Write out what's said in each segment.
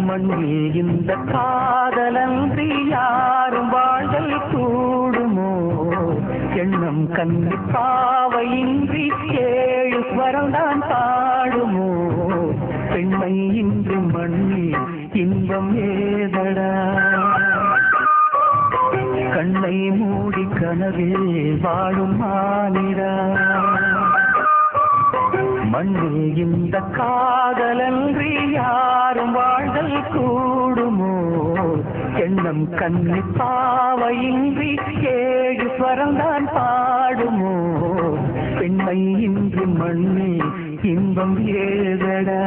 மண்ணில் இந்த காதலன்றி யாரும் வாழ்தல் கூடுமோ? எண்ணம் கண்டிப்பாவையின்றி 7 ஸ்வரம்தான் பாடுமோ? பெண்மை இன்று மண்ணில் இன்பம் ஏதடா? கண்ணை மூடி கனவில் வாழும் மானிடா. மண்ணில் இந்த காதலன்றி யாரும் வாழ்தல் கூடுமோ? எண்ணம் கன்னிப்பாவையின்றி 7 ஸ்வரம்தான் பாடுமோ? பெண்மை இன்று மண்ணில் இன்பம் ஏதடா?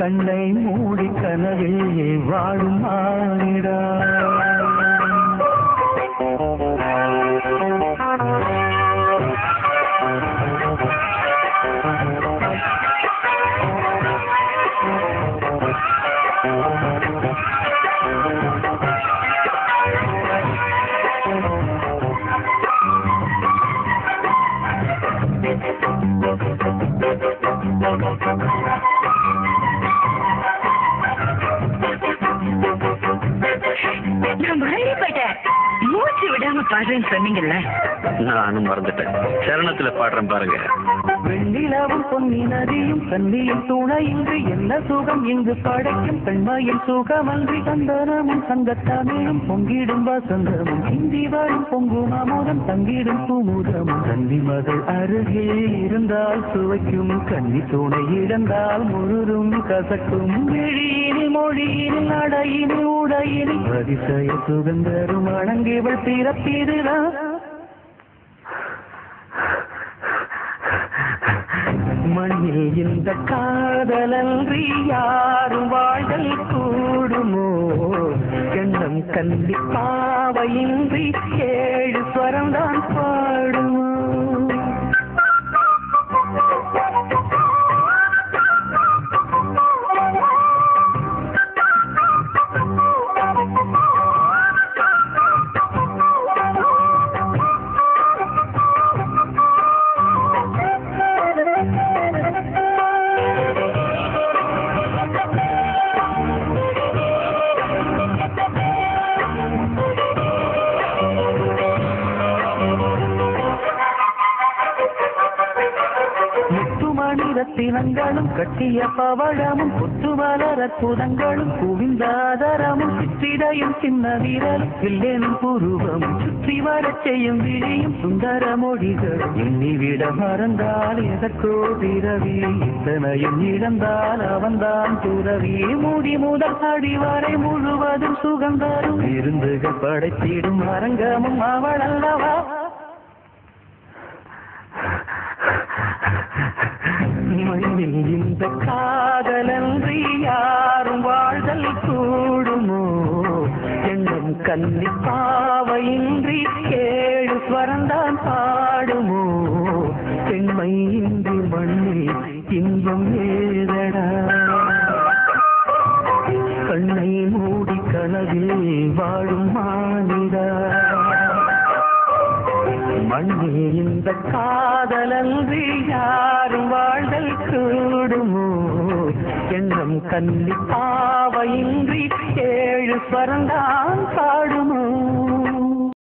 கண்ணை மூடி கனவில் வாழும் மானிடா. மூச்சு விடாம பாடுறேன்னு சொன்னீங்கல்ல, நானும் மறந்துட்டேன். சரணத்துல பாடுறேன் பாருங்க. வெண்ணிலவும் பொன்னி நதியும் கண்ணியும் துணையின்றி என்ன சுகம் இங்கு படைக்கும்? பெண்மையின் சுகமன்றி சந்தனமும் சங்கத்தமிழும் பொங்கிடும் வசந்தமும் இந்தி வரும் பொங்கும் அமுதம் தங்கிடும் குமுதமும். கன்னி மகள் அருகே இருந்தால் சுவைக்கும், கன்னி துணை இழந்தால் முழுதும் கசக்கும். விழியினில் மொழியினில் நடையினில் உடையினில் அதிசய சுகந்தரும் அணங்கிவள் பிறப்பிதுதான். மண்ணில் இந்த காதலன்றி யாரும் வாழ்தல் கூடுமோ? எண்ணம் கண்டிப்பாவையின்றி 7 ஸ்வரம்தான் பாடுமோ? ரத்தினங்களும் கட்டிய பவழமும் புத்துமலர் அற்புதங்களும் குவிந்தாதரமும் சிற்றிடையும் சின்ன வீரலும் இல்லேனும் புருவமும் சுற்றி வரச் செய்யும் விழியும் சுந்தர மொழிகளும் எண்ணிவிட மறந்தால் எதற்கோ பிறவி, இத்தனையும் இழந்தால் அவன்தான் துறவி. மூடி முதல் அடி வரை முழுவதும் சுகந்தரும் விருந்துகள் படைத்திடும் அரங்கமும் அவள் அல்லவா? மண்ணில் இந்த காதலன்றி யாரும் வாழ்தல் கூடுமோ? எண்ணம் கன்னிப்பாவையின்றி 7 ஸ்வரம்தான் பாடுமோ? பெண்மை இன்றி மண்ணில் இன்பம் ஏதடா? கண்ணை மூடி கனவில் வாழும் மானிடா. மண்ணில் இந்த காதலன்றி யாரும் வாழ்தல் கூடுமோ? எண்ணம் கன்னிப்பாவையின்றி 7 ஸ்வரம்தான் பாடுமோ?